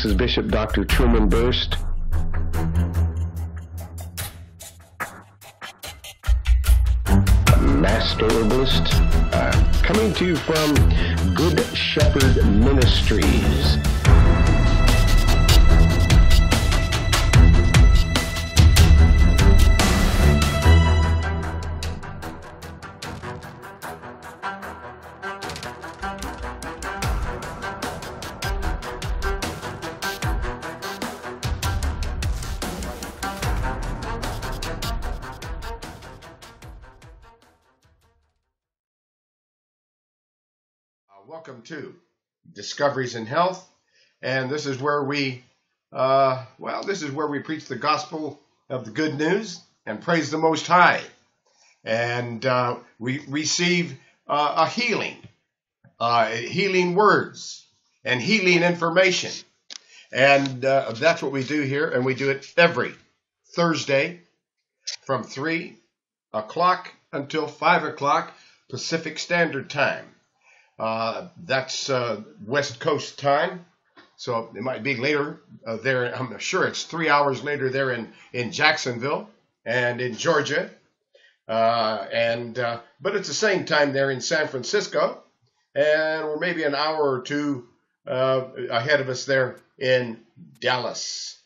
This is Bishop Dr. Truman Burst. Master Herbalist, coming to you from Good Shepherd Ministries. Welcome to Discoveries in Health, and this is where we preach the gospel of the good news and praise the Most High, and we receive healing words and healing information, and that's what we do here, and we do it every Thursday from 3 o'clock until 5 o'clock Pacific Standard Time. That's West Coast time, so it might be later there. I'm sure it's 3 hours later there in Jacksonville and in Georgia, but it's the same time there in San Francisco, and we're maybe an hour or two ahead of us there in Dallas,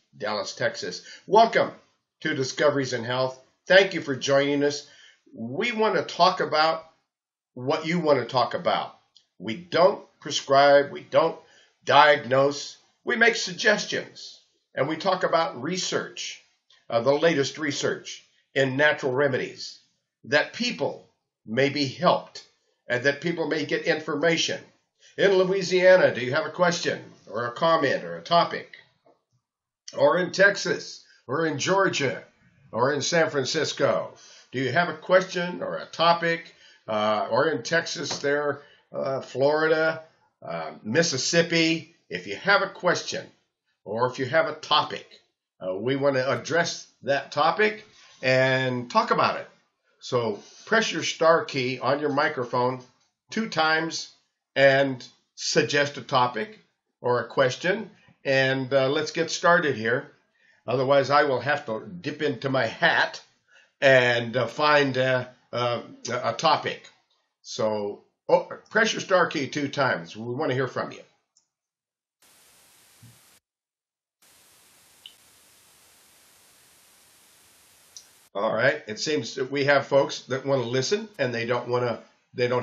Texas. Welcome to Discoveries in Health. Thank you for joining us. We want to talk about what you want to talk about. We don't prescribe, we don't diagnose, we make suggestions, and we talk about research, the latest research in natural remedies, that people may be helped, and that people may get information. In Louisiana, do you have a question, or a comment, or a topic? Or in Texas, or in Georgia, or in San Francisco, do you have a question, or a topic, or in Texas there, Florida, Mississippi? If you have a question or if you have a topic, we want to address that topic and talk about it. So press your star key on your microphone 2 times and suggest a topic or a question, and let's get started here. Otherwise, I will have to dip into my hat and find a topic. So press your star key 2 times. We want to hear from you. All right. It seems that we have folks that want to listen and they don't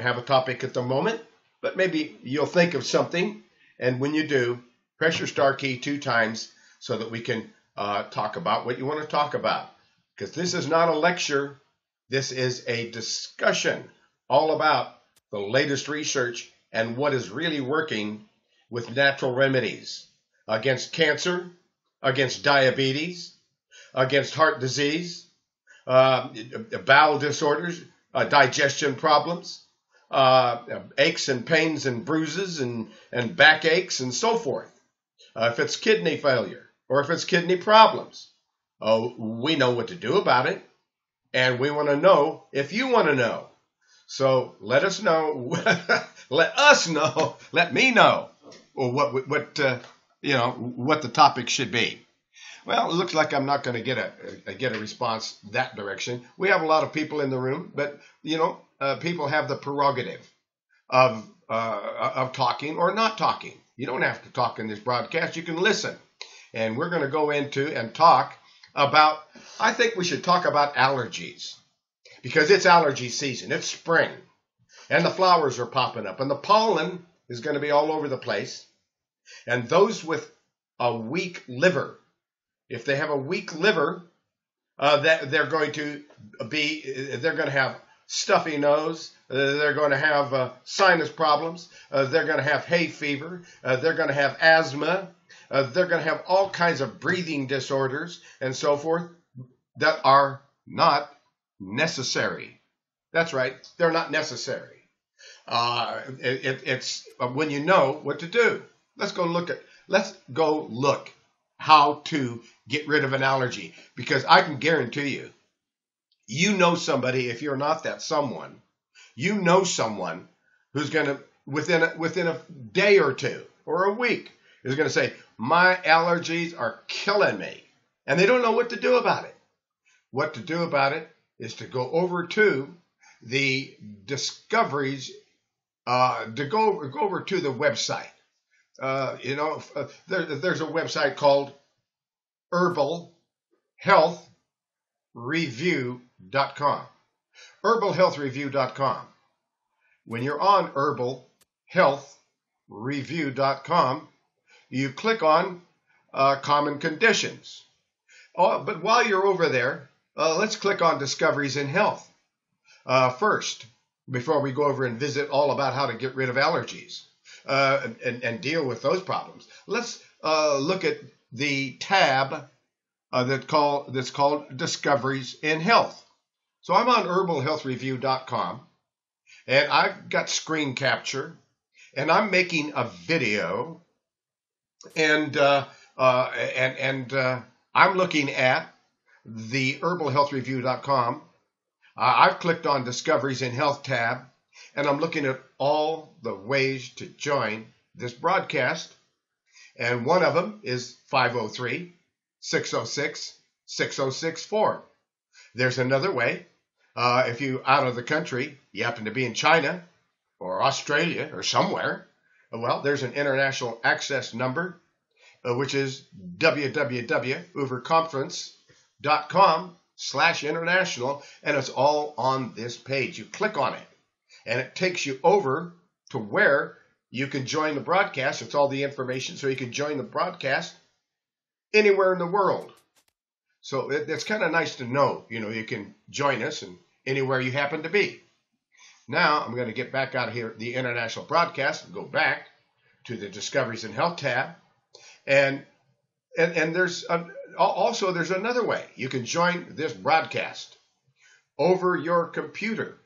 have a topic at the moment, but maybe you'll think of something. And when you do, press your star key 2 times so that we can talk about what you want to talk about. Because this is not a lecture. This is a discussion all about the latest research and what is really working with natural remedies against cancer, against diabetes, against heart disease, bowel disorders, digestion problems, aches and pains and bruises and back aches and so forth. If it's kidney failure or if it's kidney problems, we know what to do about it, and we want to know if you want to know. So let us know, let me know what the topic should be. Well, it looks like I'm not going to get a response that direction. We have a lot of people in the room, but people have the prerogative of talking or not talking. You don't have to talk in this broadcast. You can listen. And we're going to go into and talk about, I think we should talk about allergies. Because it's allergy season. It's spring. And the flowers are popping up. And the pollen is going to be all over the place. And those with a weak liver, if they have a weak liver, they're going to have stuffy nose. They're going to have sinus problems. They're going to have hay fever. They're going to have asthma. They're going to have all kinds of breathing disorders and so forth that are not necessary. That's right. They're not necessary. It's when you know what to do. Let's go look how to get rid of an allergy, because I can guarantee you know somebody, if you're not that someone, you know someone who's going to within a day or two or a week is going to say, my allergies are killing me. And they don't know what to do about it. What to do about it is to go over to the Discoveries, to go over to the website. There's a website called herbalhealthreview.com. herbalhealthreview.com. When you're on herbalhealthreview.com, you click on common conditions. But while you're over there, let's click on Discoveries in Health first, before we go over and visit all about how to get rid of allergies and deal with those problems. Let's look at the tab that's called Discoveries in Health. So I'm on herbalhealthreview.com, and I've got screen capture, and I'm making a video, and I'm looking at the herbalhealthreview.com. I've clicked on Discoveries in Health tab, and I'm looking at all the ways to join this broadcast. And one of them is 503-606-6064. There's another way. If you're out of the country, you happen to be in China or Australia or somewhere, well, there's an international access number, which is www.uberconference.com/international, and it's all on this page. You click on it, and it takes you over to where you can join the broadcast. It's all the information, so you can join the broadcast anywhere in the world. So it's kind of nice to know, you can join us and anywhere you happen to be. Now, I'm going to get back out of here, the international broadcast, and go back to the Discoveries in Health tab. And there's there's another way. You can join this broadcast over your computer,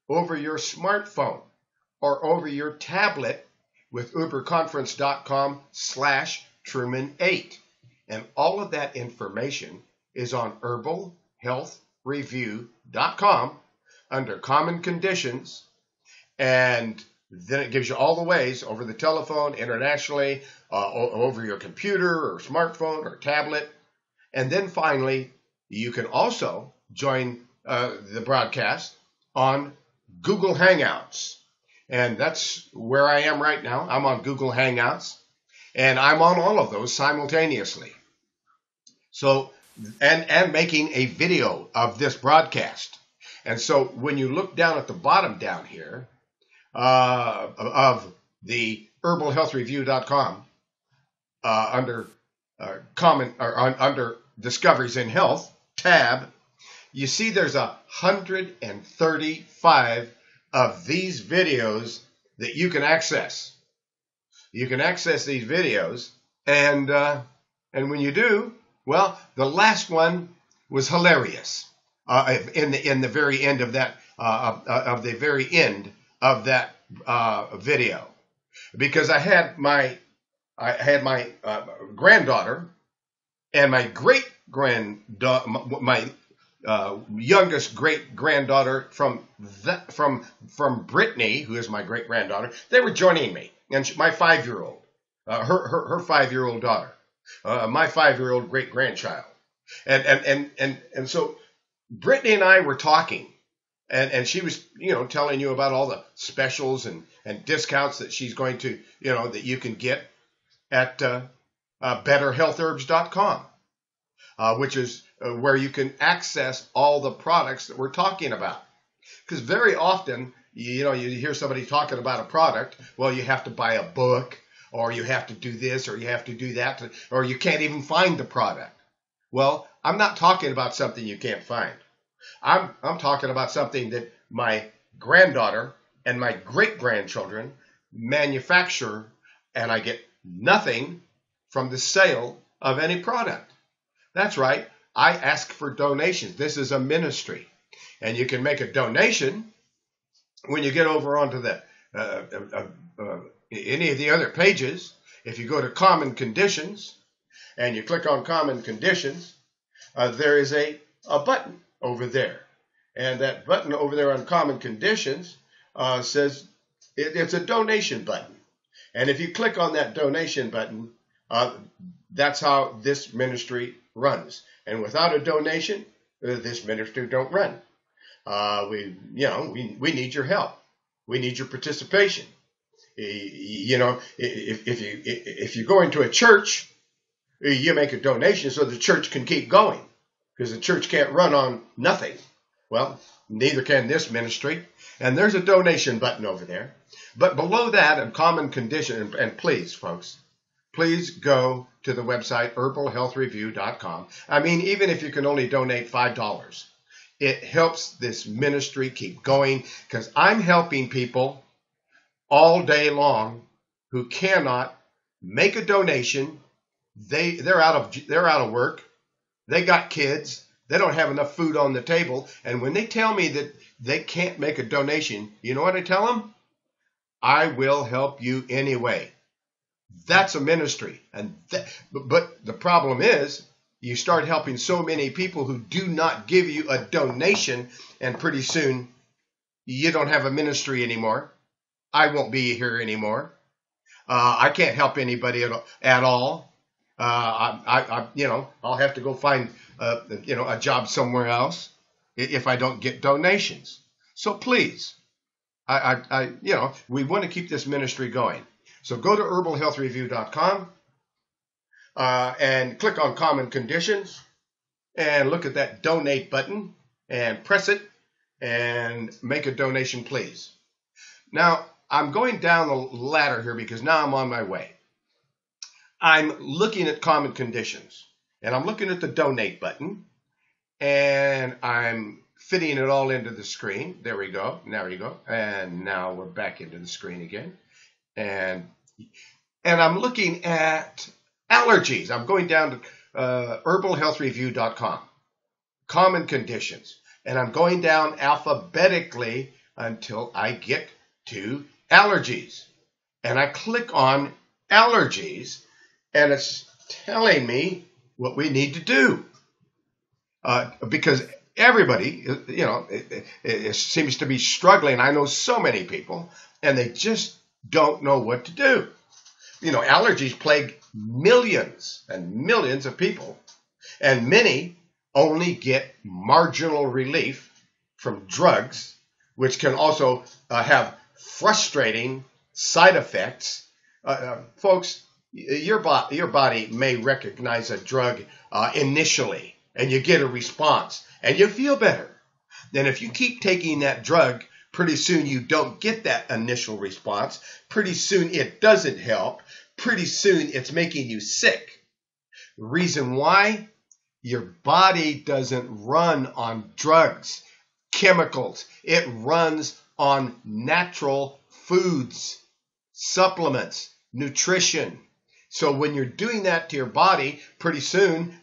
over your smartphone, or over your tablet with uberconference.com/Truman8. And all of that information is on herbalhealthreview.com under Common Conditions, and then it gives you all the ways over the telephone, internationally, over your computer or smartphone or tablet. And then finally, you can also join the broadcast on Google Hangouts. And that's where I am right now. I'm on Google Hangouts, and I'm on all of those simultaneously. So, and making a video of this broadcast. And so when you look down at the bottom down here of the herbalhealthreview.com under under Discoveries in Health tab, you see there's 135 of these videos that you can access. You can access these videos, and when you do, well, the last one was hilarious. In the very end of that video, because I had my granddaughter and my great granddaughter, my youngest great granddaughter from Brittany, who is my great granddaughter. They were joining me, and my 5-year-old, her 5-year-old daughter, my 5-year-old great grandchild, and so Brittany and I were talking, and she was, telling you about all the specials and discounts that she's going to, that you can get at betterhealthherbs.com, which is where you can access all the products that we're talking about. Because very often, you hear somebody talking about a product, well, you have to buy a book, or you have to do this, or you have to do that, or you can't even find the product. Well, I'm not talking about something you can't find. I'm talking about something that my granddaughter and my great-grandchildren manufacture, and I get nothing from the sale of any product. That's right. I ask for donations. This is a ministry. And you can make a donation when you get over onto the any of the other pages. If you go to Common Conditions and you click on Common Conditions, there is a button over there. And that button over there on Common Conditions says it's a donation button. And if you click on that donation button, That's how this ministry runs. And without a donation, this ministry don't run. We need your help. We need your participation. If you go into a church, you make a donation so the church can keep going, because the church can't run on nothing. Well, neither can this ministry. And there's a donation button over there. But below that, in common condition, and please, folks, please go to the website herbalhealthreview.com. I mean, even if you can only donate $5, it helps this ministry keep going, because I'm helping people all day long who cannot make a donation. They're out of work. They got kids. They don't have enough food on the table. And when they tell me that they can't make a donation, you know what I tell them? I will help you anyway. That's a ministry. But the problem is, you start helping so many people who do not give you a donation, and pretty soon you don't have a ministry anymore. I won't be here anymore. I can't help anybody at all. I'll have to go find a job somewhere else if I don't get donations. So please, we want to keep this ministry going. So go to herbalhealthreview.com and click on Common Conditions and look at that donate button and press it and make a donation, please. Now, I'm going down the ladder here because now I'm on my way. I'm looking at Common Conditions, and I'm looking at the donate button, and I'm fitting it all into the screen. There we go. There we go. And now we're back into the screen again. And I'm looking at allergies. I'm going down to herbalhealthreview.com, Common Conditions, and I'm going down alphabetically until I get to allergies. And I click on allergies, and it's telling me what we need to do. Because everybody, it seems to be struggling. I know so many people, and they just don't know what to do. Allergies plague millions and millions of people, and many only get marginal relief from drugs, which can also have frustrating side effects. Folks, your body may recognize a drug initially, and you get a response, and you feel better. Then if you keep taking that drug, pretty soon you don't get that initial response. Pretty soon it doesn't help. Pretty soon it's making you sick. The reason why? Your body doesn't run on drugs, chemicals. It runs on natural foods, supplements, nutrition. So when you're doing that to your body, pretty soon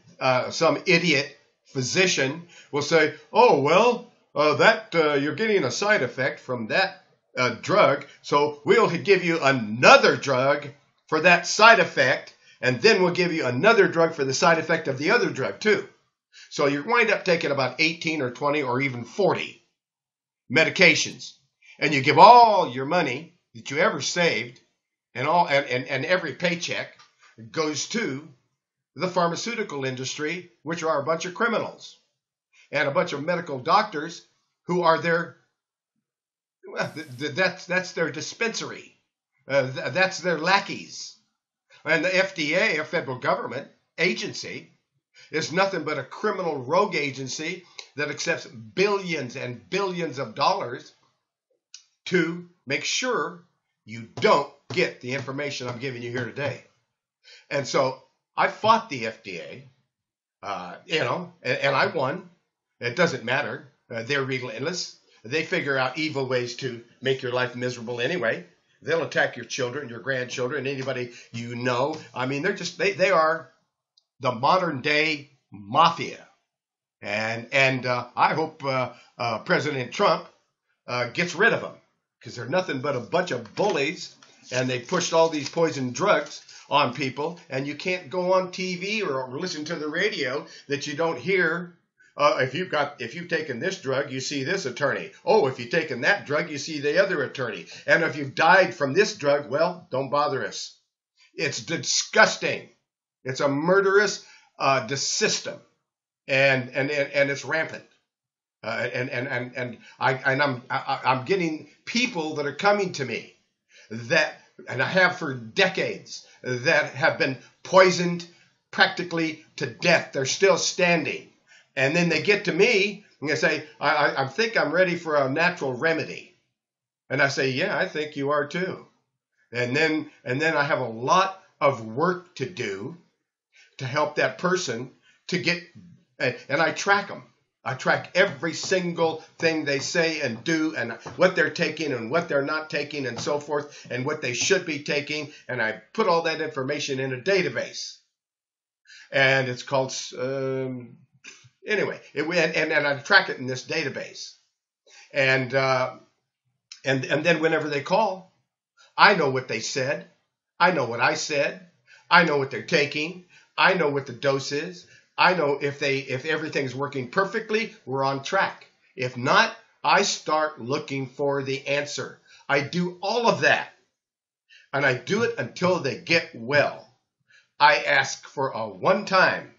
some idiot physician will say, oh, well, you're getting a side effect from that drug, so we'll give you another drug for that side effect, and then we'll give you another drug for the side effect of the other drug too. So you wind up taking about 18 or 20 or even 40 medications, and you give all your money that you ever saved, and every paycheck goes to the pharmaceutical industry, which are a bunch of criminals, and a bunch of medical doctors who are that's their dispensary. That's their lackeys. And the FDA, a federal government agency, is nothing but a criminal rogue agency that accepts billions and billions of dollars to make sure you don't get the information I'm giving you here today. And so I fought the FDA, and I won. It doesn't matter. They're relentless. They figure out evil ways to make your life miserable anyway. They'll attack your children, your grandchildren, anybody you know. I mean, they are the modern day mafia. And I hope President Trump gets rid of them, because they're nothing but a bunch of bullies, and they pushed all these poison drugs on people, and you can't go on TV or listen to the radio that you don't hear. If you've taken this drug, you see this attorney. Oh, if you've taken that drug, you see the other attorney. And if you've died from this drug, well, don't bother us. It's disgusting. It's a murderous system, and it's rampant. I'm getting people that are coming to me and I have for decades, that have been poisoned practically to death. They're still standing, and then they get to me and they say, I think I'm ready for a natural remedy, and I say, yeah, I think you are too. And then I have a lot of work to do to help that person to get, and I track them. I track every single thing they say and do, and what they're taking and what they're not taking and so forth, and what they should be taking. And I put all that information in a database. And it's called, anyway, and I track it in this database. And then whenever they call, I know what they said. I know what I said. I know what they're taking. I know what the dose is. I know if everything's working perfectly, we're on track. If not, I start looking for the answer. I do all of that. And I do it until they get well. I ask for a one-time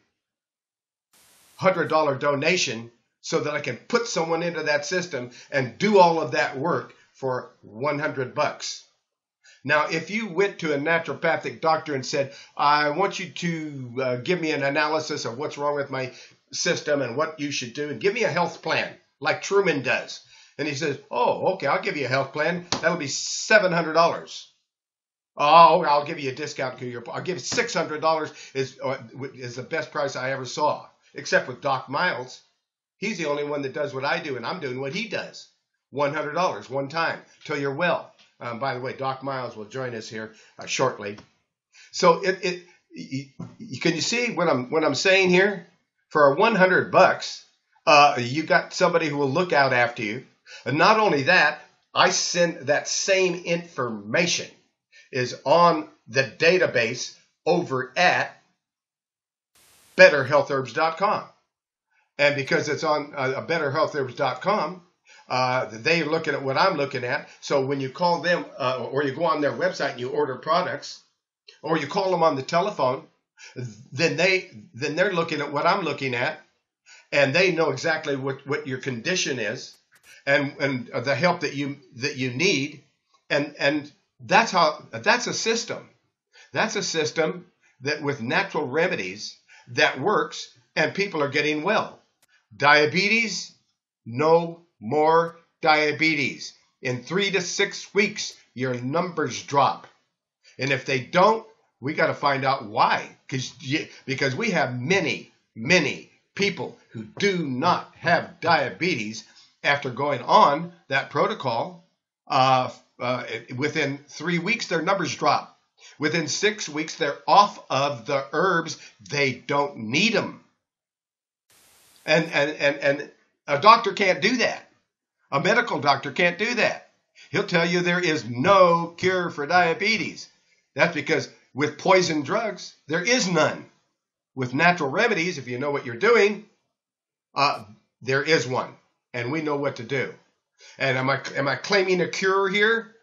$100 donation so that I can put someone into that system and do all of that work for $100. Now, if you went to a naturopathic doctor and said, I want you to give me an analysis of what's wrong with my system and what you should do, and give me a health plan like Truman does. And he says, oh, okay, I'll give you a health plan. That'll be $700. Oh, I'll give you a discount. I'll give you $600 is the best price I ever saw, except with Doc Miles. He's the only one that does what I do, and I'm doing what he does. $100 one time till you're well. By the way, Doc Miles will join us here shortly. So can you see what I'm saying here? For $100, you got somebody who will look out after you. And not only that, I send that same information is on the database over at betterhealthherbs.com. And because it's on betterhealthherbs.com, they're looking at what I'm looking at. So when you call them or you go on their website and you order products, or you call them on the telephone, then they're looking at what I'm looking at, and they know exactly what your condition is and the help that you need. And that's a system. That's a system that with natural remedies that works, and people are getting well. Diabetes, no more diabetes. In 3 to 6 weeks, your numbers drop. And if they don't, we got to find out why. Because we have many, many people who do not have diabetes after going on that protocol. Within 3 weeks, their numbers drop. Within 6 weeks, they're off of the herbs. They don't need them. And a doctor can't do that. A medical doctor can't do that. He'll tell you there is no cure for diabetes. That's because with poison drugs, there is none. With natural remedies, if you know what you're doing, there is one. And we know what to do. And am I claiming a cure here?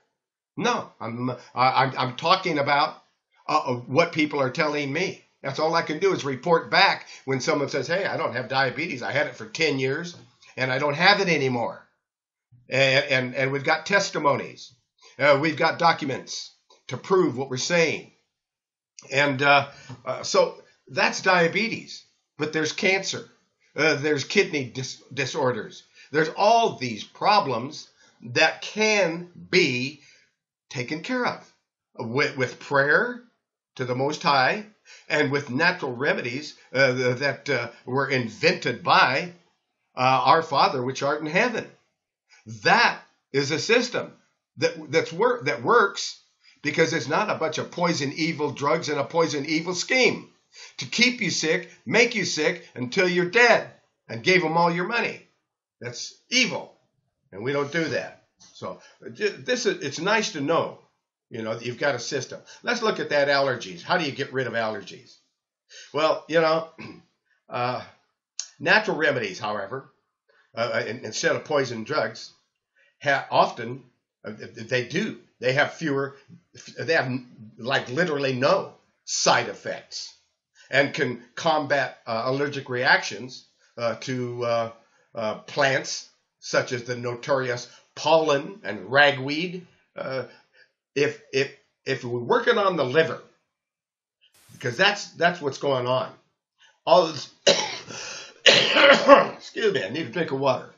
No, I'm talking about what people are telling me. That's all I can do is report back when someone says, hey, I don't have diabetes. I had it for 10 years and I don't have it anymore. And we've got testimonies. We've got documents to prove what we're saying. And so that's diabetes. But there's cancer. There's kidney disorders. There's all these problems that can be taken care of with prayer to the Most High and with natural remedies that were invented by our Father which art in heaven. That is a system that works because it's not a bunch of poison evil drugs and a poison evil scheme to keep you sick, make you sick until you're dead and gave them all your money. That's evil, and we don't do that. So it's nice to know, that you've got a system. Let's look at that allergies. How do you get rid of allergies? Well, natural remedies, however, instead of poison drugs, often they have like literally no side effects. and can combat allergic reactions to plants such as the notorious pollen and ragweed. If we're working on the liver, because that's what's going on. All this, excuse me, I need a drink of water.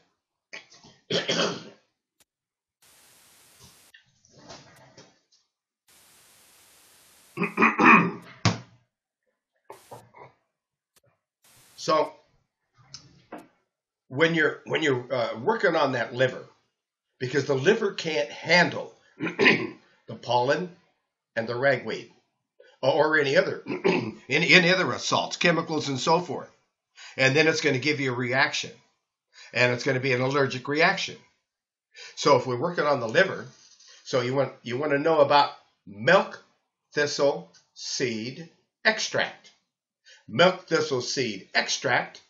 So when you're working on that liver, because the liver can't handle the pollen and the ragweed or any other any other assaults, chemicals and so forth, and then it's going to give you a reaction, and it's going to be an allergic reaction. So if we're working on the liver, so you want to know about milk thistle seed extract. Milk thistle seed extract.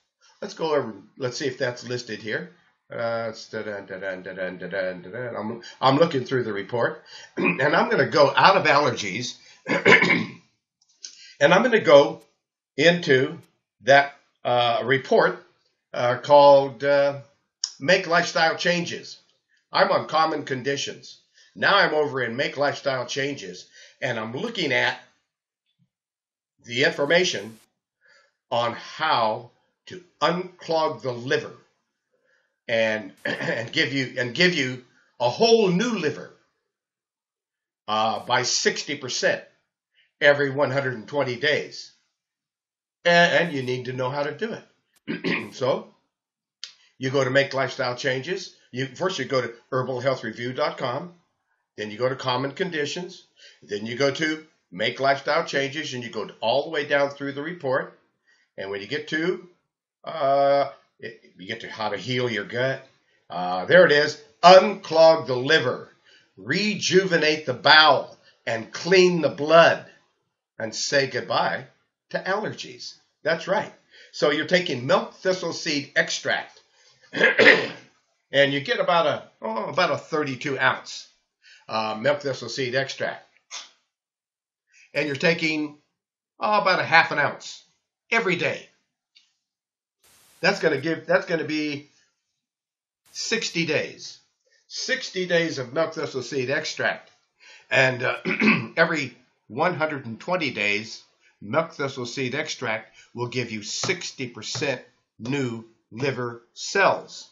Let's go over. Let's see if that's listed here. I'm looking through the report, and I'm going to go out of allergies, and I'm going to go into that report called Make Lifestyle Changes. I'm on Common Conditions. Now I'm over in Make Lifestyle Changes, and I'm looking at the information on how to unclog the liver and give you a whole new liver by 60% every 120 days. And you need to know how to do it. So you go to Make Lifestyle Changes. First you go to herbalhealthreview.com. Then you go to Common Conditions. Then you go to Make Lifestyle Changes, and you go all the way down through the report. And when you get to how to heal your gut, there it is. Unclog the liver, rejuvenate the bowel, and clean the blood, and say goodbye to allergies. That's right. So you're taking milk thistle seed extract, and you get about a 32 ounce milk thistle seed extract, and you're taking about a half an ounce every day. That's going to be 60 days. 60 days of milk thistle seed extract. And every 120 days, milk thistle seed extract will give you 60% new liver cells.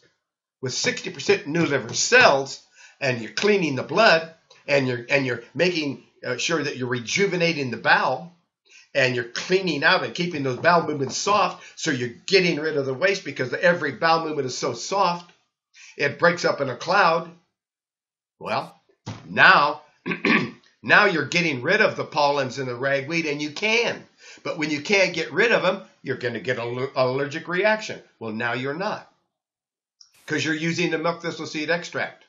With 60% new liver cells, and you're cleaning the blood, and you're making sure that you're rejuvenating the bowel, and you're cleaning out and keeping those bowel movements soft, so you're getting rid of the waste, because every bowel movement is so soft, it breaks up in a cloud. Well, now you're getting rid of the pollens and the ragweed, and you can. But when you can't get rid of them, you're going to get an allergic reaction. Well, now you're not, because you're using the milk thistle seed extract.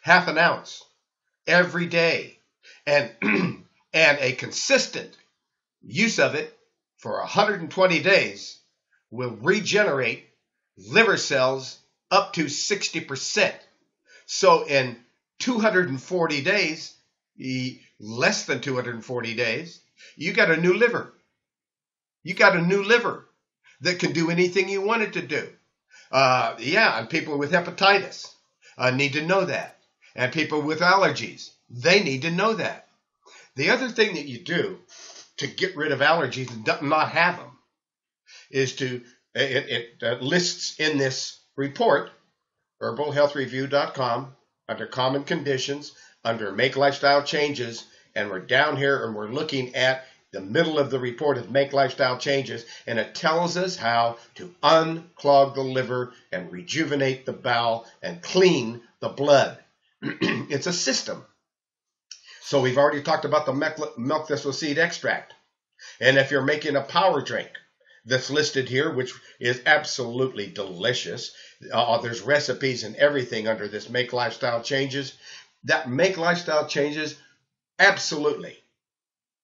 Half an ounce every day, and a consistent use of it for 120 days will regenerate liver cells up to 60%. So in 240 days, less than 240 days, you got a new liver. You got a new liver that can do anything you want it to do. And people with hepatitis need to know that. And people with allergies, they need to know that. The other thing that you do to get rid of allergies and not have them is it lists in this report, herbalhealthreview.com, under Common Conditions, under Make Lifestyle Changes, and we're down here and we're looking at the middle of the report of Make Lifestyle Changes, and it tells us how to unclog the liver and rejuvenate the bowel and clean the blood. It's a system. So we've already talked about the milk thistle seed extract. And if you're making a power drink that's listed here, which is absolutely delicious, there's recipes and everything under this Make Lifestyle Changes. That Make Lifestyle Changes absolutely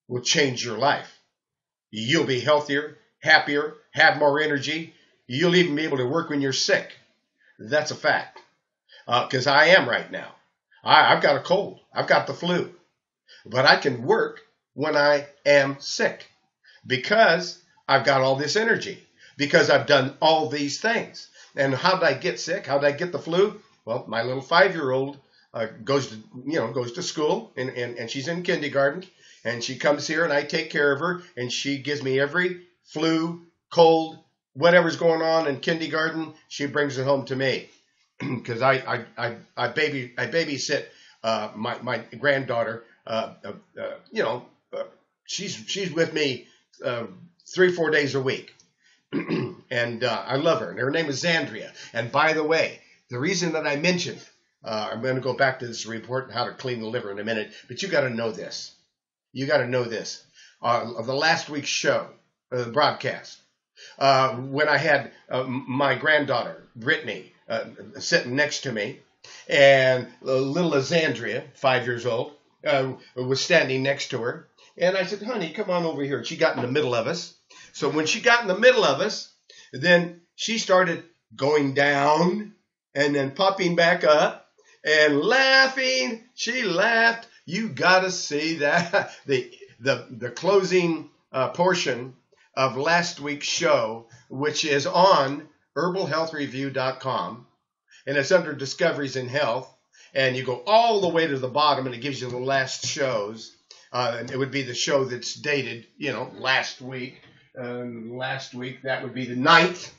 will change your life. You'll be healthier, happier, have more energy. You'll even be able to work when you're sick. That's a fact. Because I am right now. I've got a cold. I've got the flu. But I can work when I am sick, because I've got all this energy because I've done all these things. And how did I get sick? How did I get the flu? Well, my little 5-year-old goes to school, and she's in kindergarten, and she comes here, and I take care of her, and she gives me every flu, cold, whatever's going on in kindergarten. She brings it home to me because I babysit my granddaughter. She's with me 3-4 days a week. And I love her, and her name is Zandria. And by the way, the reason that I mentioned, I'm going to go back to this report on how to clean the liver in a minute, but you got to know this. You got to know this. Of the last week's show, broadcast, when I had my granddaughter, Brittany, sitting next to me, and little Zandria, 5 years old, was standing next to her. And I said, honey, come on over here. And she got in the middle of us. So when she got in the middle of us, then she started going down and then popping back up and laughing. She laughed. You got to see that. The closing portion of last week's show, which is on herbalhealthreview.com, and it's under Discoveries in Health. And you go all the way to the bottom, and it gives you the last shows. And it would be the show that's dated, last week. Last week, that would be the 9th.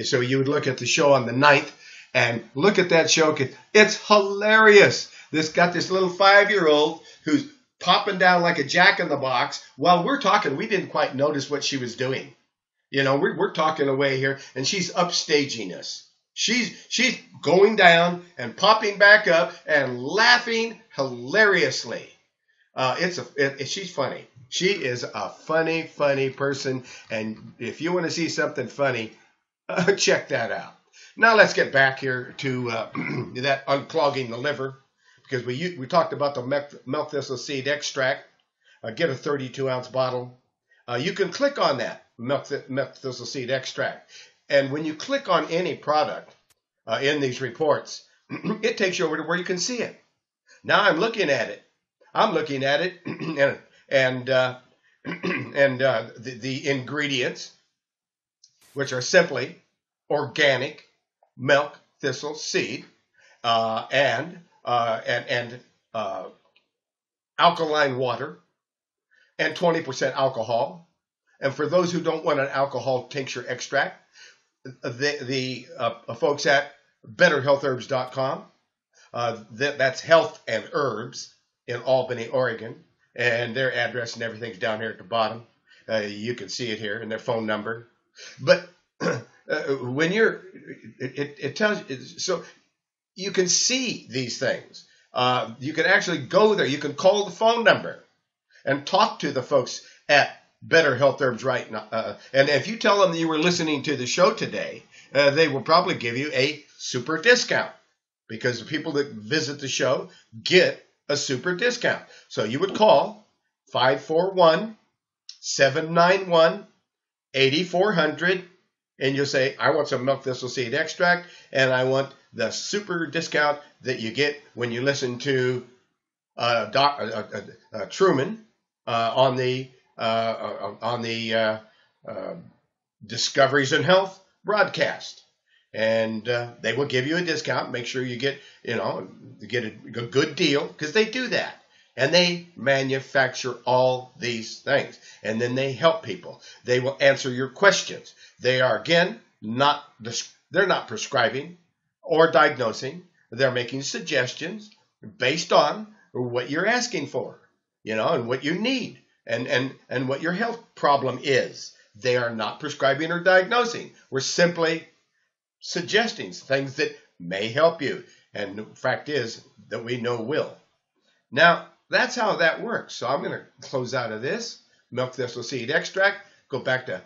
So you would look at the show on the 9th and look at that show. It's hilarious. This got this little 5-year-old who's popping down like a jack in the box. While we're talking, we didn't quite notice what she was doing. We're talking away here, and she's upstaging us. She's going down and popping back up and laughing hilariously. She's funny. She is a funny person, and if you want to see something funny, check that out. Now let's get back here to that unclogging the liver, because we talked about the milk thistle seed extract. Get a 32-ounce bottle. You can click on that milk thistle seed extract, and when you click on any product in these reports, it takes you over to where you can see it. Now I'm looking at it, and the ingredients, which are simply organic milk thistle seed and alkaline water and 20% alcohol. And for those who don't want an alcohol tincture extract, the folks at betterhealthherbs.com, that's health and herbs in Albany, Oregon. And their address and everything's down here at the bottom. You can see it here, and their phone number. But when it tells you, so you can see these things. You can actually go there. You can call the phone number and talk to the folks at Better Health Herbs right now. And if you tell them that you were listening to the show today, they will probably give you a super discount, because the people that visit the show get a super discount. So you would call 541-791-8400, and you'll say, I want some milk thistle seed extract, and I want the super discount that you get when you listen to Truman on the Discoveries in Health broadcast. And they will give you a discount. Make sure you get a good deal, because they do that. And they manufacture all these things. And then they help people. They will answer your questions. They are, again, they're not prescribing or diagnosing. They're making suggestions based on what you're asking for, and what you need, and what your health problem is. They are not prescribing or diagnosing. We're simply suggesting things that may help you, and the fact is that we know will. Now, that's how that works. So I'm going to close out of this milk thistle seed extract, go back to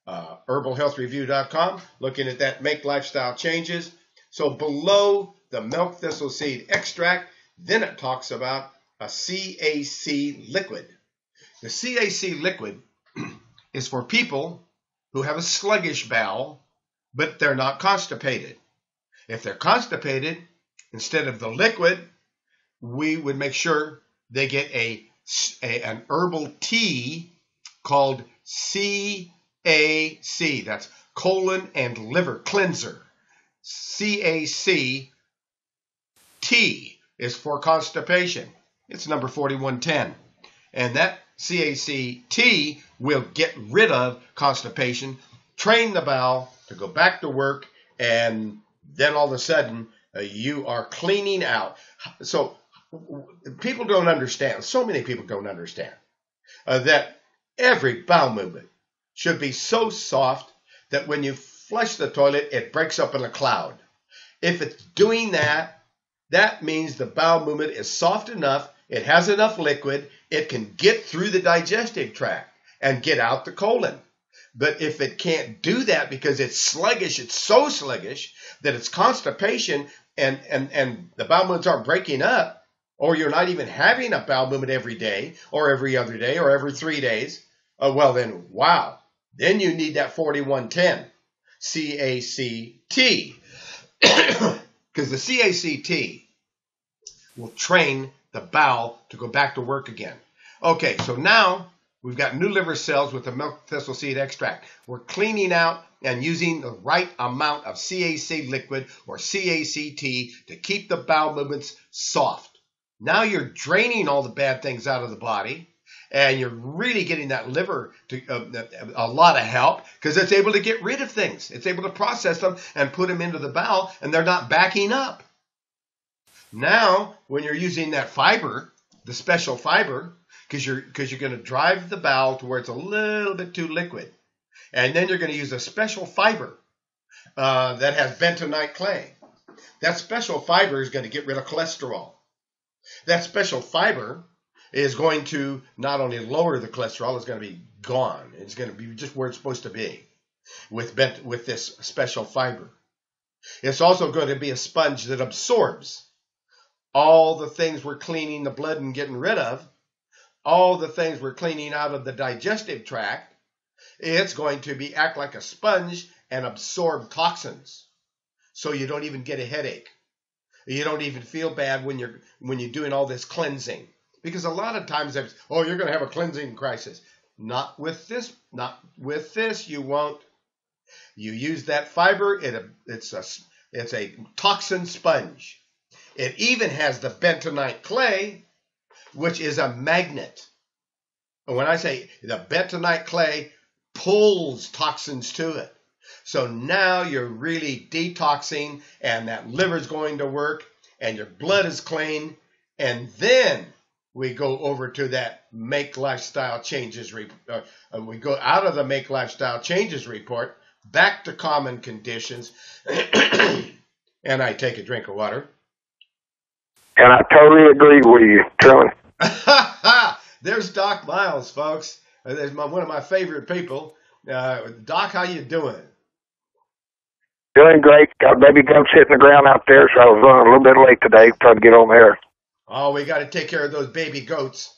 herbalhealthreview.com, looking at that Make Lifestyle Changes. So below the milk thistle seed extract, then it talks about a CAC liquid. The CAC liquid is for people who have a sluggish bowel, but they're not constipated. If they're constipated, instead of the liquid, we would make sure they get an herbal tea called CBD That's colon and liver cleanser. CACT is for constipation. It's number 4110. And that CACT will get rid of constipation, train the bowel to go back to work, and then all of a sudden you are cleaning out. So people don't understand, so many people don't understand that every bowel movement should be so soft that when you flush the toilet, it breaks up in a cloud. If it's doing that, that means the bowel movement is soft enough, it has enough liquid, it can get through the digestive tract and get out the colon. But if it can't do that because it's sluggish, it's so sluggish that it's constipation and the bowel movements aren't breaking up, or you're not even having a bowel movement every day or every other day or every 3 days, well then, wow. Then you need that 4110, CACT. Because the CACT will train the bowel to go back to work again. Okay, so now we've got new liver cells with the milk thistle seed extract. We're cleaning out and using the right amount of CAC liquid or CACT to keep the bowel movements soft. Now you're draining all the bad things out of the body, and you're really getting that liver to a lot of help because it's able to get rid of things. It's able to process them and put them into the bowel, and they're not backing up. Now, when you're using that fiber, the special fiber, because you're going to drive the bowel to where it's a little bit too liquid, and then you're going to use a special fiber that has bentonite clay. That special fiber is going to get rid of cholesterol. That special fiber is going to not only lower the cholesterol, it's going to be gone. It's going to be just where it's supposed to be with this special fiber. It's also going to be a sponge that absorbs all the things we're cleaning the blood and getting rid of, all the things we're cleaning out of the digestive tract. It's going to act like a sponge and absorb toxins, so you don't even get a headache. You don't even feel bad when you're doing all this cleansing. Because a lot of times, you're going to have a cleansing crisis. Not with this. Not with this. You won't. You use that fiber. It's a toxin sponge. It even has the bentonite clay, which is a magnet. And when I say the bentonite clay pulls toxins to it. So now you're really detoxing, and that liver's going to work, and your blood is clean, and then we go over to that Make Lifestyle Changes report. We go out of the Make Lifestyle Changes report back to common conditions, and I take a drink of water. And I totally agree with you, Truman. There's Doc Miles, folks. There's one of my favorite people. Doc, how you doing? Doing great. Got baby goats hitting the ground out there, so I was running a little bit late today, trying to get on there. Oh, we got to take care of those baby goats.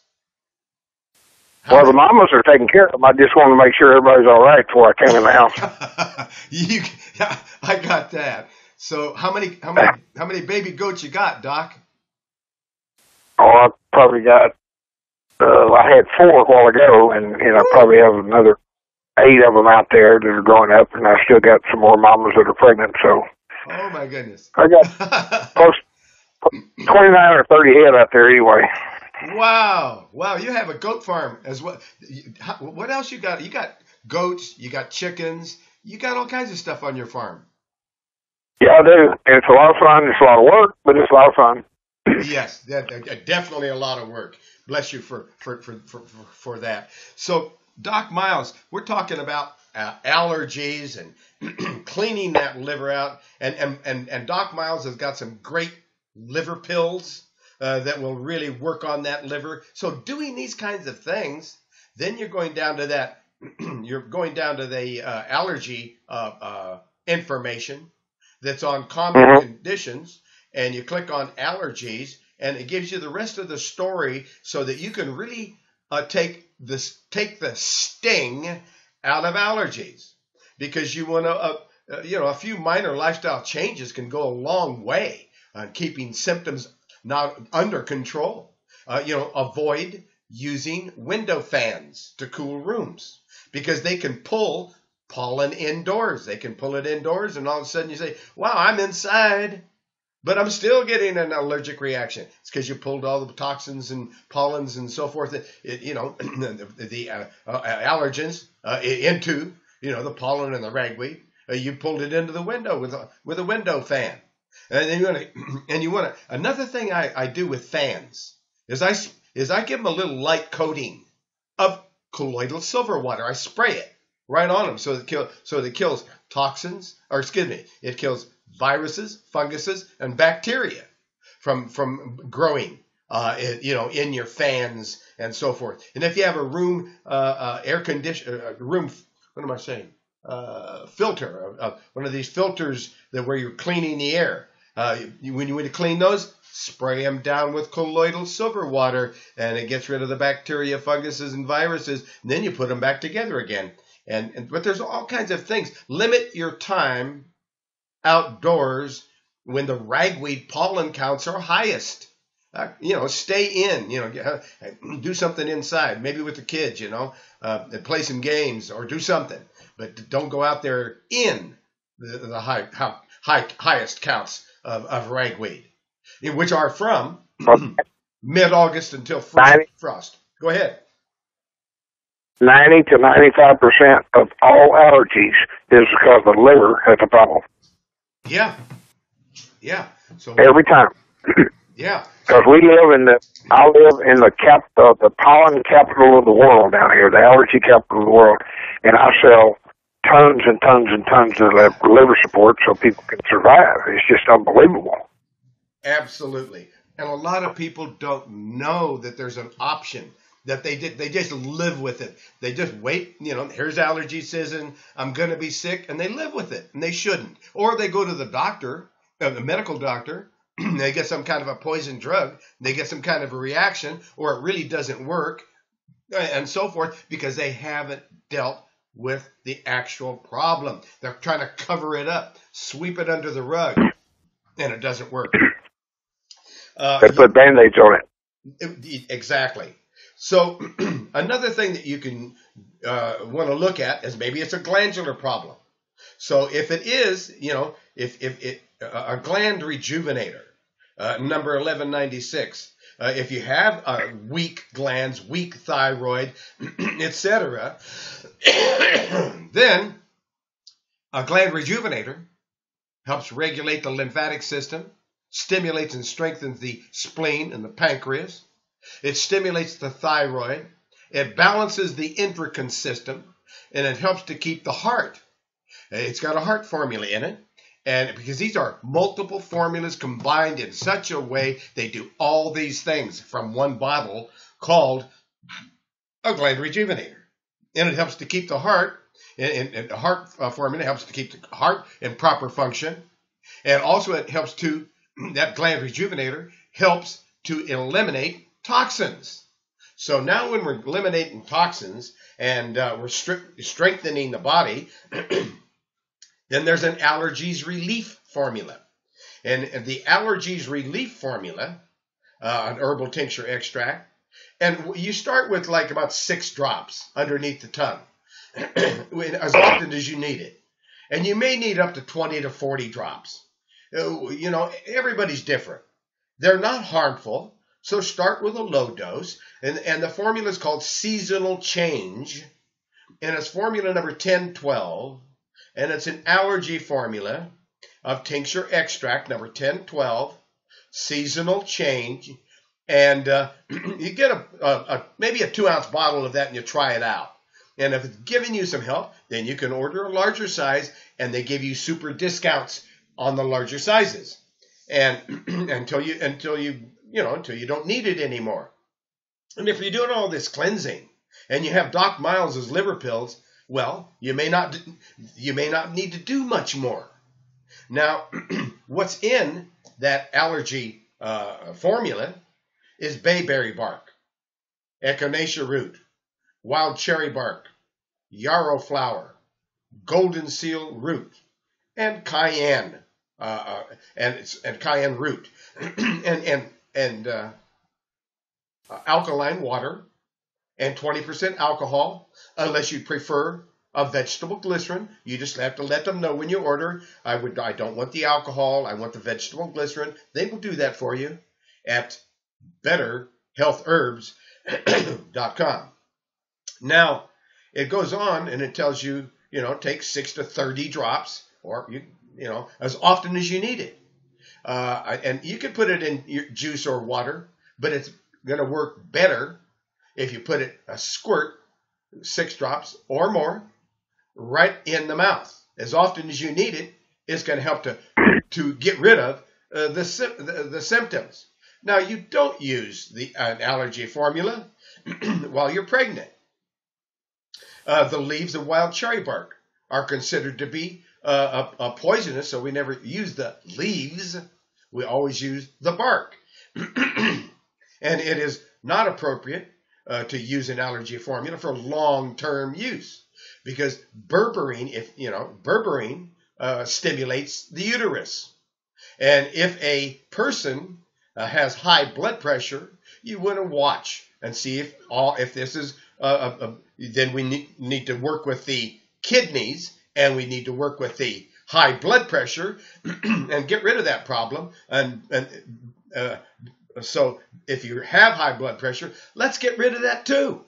Well, the mamas are taking care of them. I just wanted to make sure everybody's all right before I came in the house. I got that. So how many baby goats you got, Doc? Oh, I probably got. I had 4 a while ago, and I probably have another 8 of them out there that are growing up, and I still got some more mamas that are pregnant. So. Oh my goodness. I got close 29 or 30 head out there anyway. Wow. You have a goat farm as well. What else you got? You got goats, you got chickens, you got all kinds of stuff on your farm. Yeah, I do. And it's a lot of fun. It's a lot of work, but it's a lot of fun. Yes, definitely a lot of work. Bless you for that. So, Doc Miles, we're talking about allergies and cleaning that liver out. And Doc Miles has got some great liver pills that will really work on that liver. So doing these kinds of things, then you're going down to that. You're going down to the allergy information that's on common conditions, and you click on allergies, and it gives you the rest of the story so that you can really take the sting out of allergies, because you want to a few minor lifestyle changes can go a long way on keeping symptoms not under control. Avoid using window fans to cool rooms because they can pull pollen indoors. They can pull it indoors, and all of a sudden you say, wow, I'm inside, but I'm still getting an allergic reaction. It's because you pulled all the toxins and pollens and so forth, the allergens into, the pollen and the ragweed. You pulled it into the window with a window fan. And then you want to, another thing I do with fans is I give them a little light coating of colloidal silver water. I spray it right on them so it kills toxins, it kills viruses, funguses, and bacteria from growing, in your fans and so forth. And if you have a room air condition room, what am I saying? Filter, one of these filters where you're cleaning the air. When you want to clean those, spray them down with colloidal silver water, and it gets rid of the bacteria, funguses, and viruses. And then you put them back together again. But there's all kinds of things. Limit your time outdoors when the ragweed pollen counts are highest. Stay in. Do something inside, maybe with the kids. And play some games or do something. But don't go out there in the highest counts of ragweed, which are from mid-August until frost. Go ahead. 90 to 95% of all allergies is because the liver has a problem. Yeah. So every time. Yeah. Because I live in the pollen capital of the world down here, the allergy capital of the world, and I sell tons and tons and tons of liver support so people can survive. It's just unbelievable. Absolutely. And a lot of people don't know that there's an option, that they just live with it. They just wait, here's allergy season, I'm going to be sick, and they live with it, and they shouldn't. Or they go to the doctor, the medical doctor, they get some kind of a poison drug, they get some kind of a reaction, or it really doesn't work, and so forth, because they haven't dealt with the actual problem. They're trying to cover it up, sweep it under the rug, and it doesn't work. They put Band-Aids on it. Exactly. So another thing that you can want to look at is maybe it's a glandular problem. So if it is, a gland rejuvenator, number 1196, if you have weak glands, weak thyroid, etc., then a gland rejuvenator helps regulate the lymphatic system, stimulates and strengthens the spleen and the pancreas. It stimulates the thyroid. It balances the endocrine system, and it helps to keep the heart. It's got a heart formula in it. And because these are multiple formulas combined in such a way, they do all these things from one bottle called a gland rejuvenator. And it helps to keep the heart, and the heart formula helps to keep the heart in proper function. And also it helps that gland rejuvenator helps to eliminate toxins. So now when we're eliminating toxins and we're strengthening the body, then there's an allergies relief formula. And the allergies relief formula, an herbal tincture extract, and you start with like about 6 drops underneath the tongue, as often as you need it. And you may need up to 20 to 40 drops. Everybody's different. They're not harmful, so start with a low dose. And the formula is called Seasonal Change, and it's formula number 1012. And it's an allergy formula of tincture extract, number 1012, Seasonal Change. And you get maybe a 2-ounce bottle of that and you try it out. And if it's giving you some help, then you can order a larger size, and they give you super discounts on the larger sizes. And until you don't need it anymore. And if you're doing all this cleansing and you have Doc Miles's liver pills, well, you may not need to do much more. Now, what's in that allergy formula is bayberry bark, echinacea root, wild cherry bark, yarrow flower, golden seal root, and cayenne and cayenne root, and alkaline water and 20% alcohol, unless you prefer a vegetable glycerin. You just have to let them know when you order, I don't want the alcohol, I want the vegetable glycerin. They will do that for you at betterhealthherbs.com. Now, it goes on and it tells you, take 6 to 30 drops, or as often as you need it. And you can put it in your juice or water, but it's going to work better if you put it a squirt, 6 drops or more, right in the mouth. As often as you need it, it's going to help to get rid of the symptoms. Now, you don't use an allergy formula while you're pregnant. The leaves of wild cherry bark are considered to be poisonous, so we never use the leaves. We always use the bark. And it is not appropriate to use an allergy formula for long-term use, because berberine stimulates the uterus. And if a person has high blood pressure, you want to watch and see if this is then we need to work with the kidneys, and we need to work with the high blood pressure and get rid of that problem. So if you have high blood pressure, let's get rid of that too.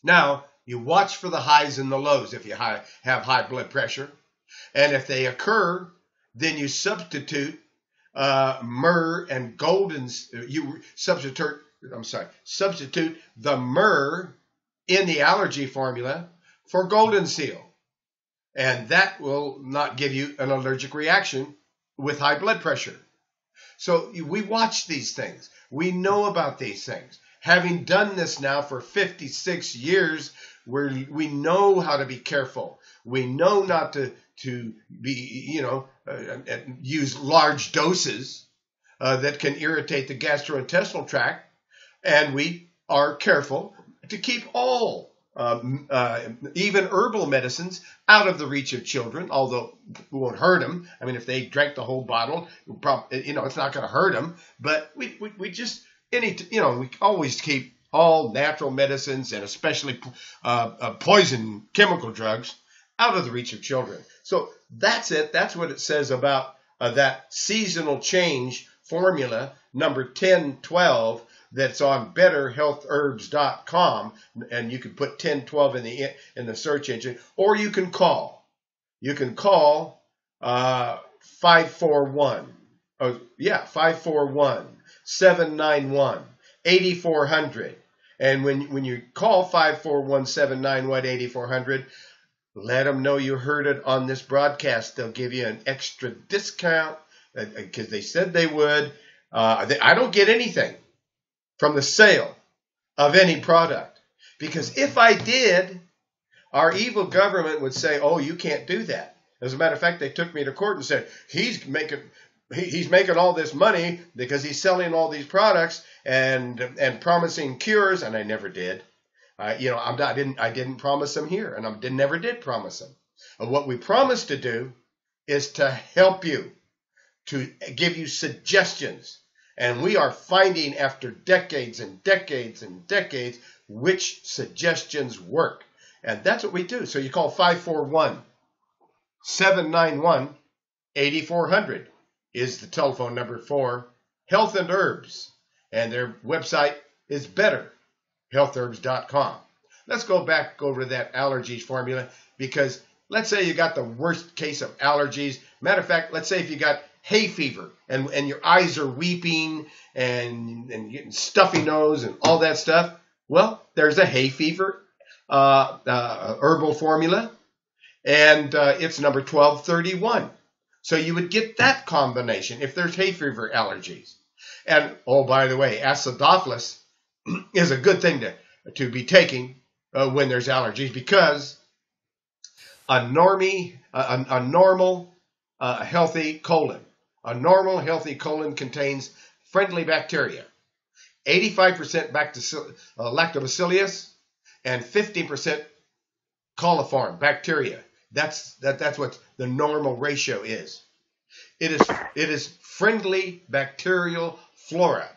Now, you watch for the highs and the lows if you have high blood pressure. And if they occur, then you substitute myrrh and substitute the myrrh in the allergy formula for golden seal. And that will not give you an allergic reaction with high blood pressure. So we watch these things. We know about these things. Having done this now for 56 years, we know how to be careful. We know not to be, use large doses that can irritate the gastrointestinal tract. And we are careful to keep all, even herbal medicines, out of the reach of children, although it won't hurt them. I mean, if they drank the whole bottle, it's not going to hurt them. But we just, we always keep all natural medicines, and especially poison chemical drugs, out of the reach of children. So that's it. That's what it says about that seasonal change formula, number 1012, that's on betterhealthherbs.com, and you can put 1012 in the search engine, or you can call. You can call 541-791-8400. And when you call 541-791-8400, let them know you heard it on this broadcast. They'll give you an extra discount because they said they would. I don't get anything from the sale of any product, because if I did, our evil government would say, oh, you can't do that. As a matter of fact, they took me to court and said, he's making all this money because he's selling all these products and promising cures, and I never did. I didn't promise them here, and I never did promise them. What we promised to do is to help you, to give you suggestions. And we are finding, after decades and decades and decades, which suggestions work. And that's what we do. So you call 541-791-8400 is the telephone number for Health and Herbs. And their website is betterhealthherbs.com. Let's go back over that allergies formula, because let's say you got the worst case of allergies. Matter of fact, let's say if you got hay fever and your eyes are weeping and getting stuffy nose and all that stuff. Well, there's a hay fever herbal formula, and it's number 1231. So you would get that combination if there's hay fever allergies. And, oh, by the way, acidophilus is a good thing to be taking when there's allergies, because a normal healthy colon contains friendly bacteria, 85% lactobacillus and 15% coliform bacteria. That's what the normal ratio is. It is friendly bacterial flora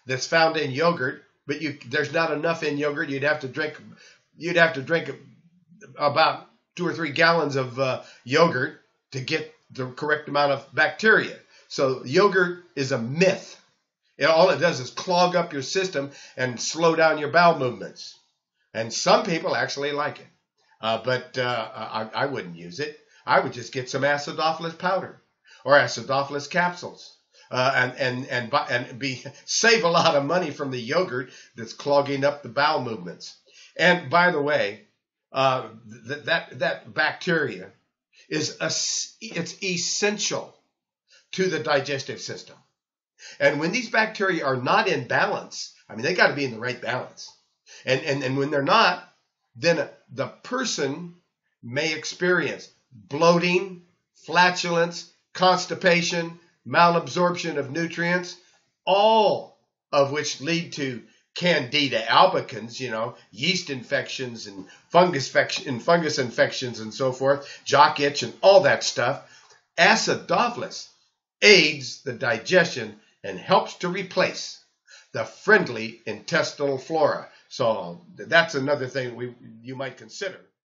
that's found in yogurt, but there's not enough in yogurt. You'd have to drink about 2 or 3 gallons of yogurt to get the correct amount of bacteria. So yogurt is a myth. All it does is clog up your system and slow down your bowel movements. And some people actually like it. But I wouldn't use it. I would just get some acidophilus powder or acidophilus capsules and save a lot of money from the yogurt that's clogging up the bowel movements. And by the way, that bacteria it's essential to the digestive system. And when these bacteria are not in balance, I mean, they got to be in the right balance. And when they're not, then the person may experience bloating, flatulence, constipation, malabsorption of nutrients, all of which lead to Candida albicans, yeast infections and fungus infections and so forth, jock itch and all that stuff. Acidophilus aids the digestion and helps to replace the friendly intestinal flora. So that's another thing you might consider.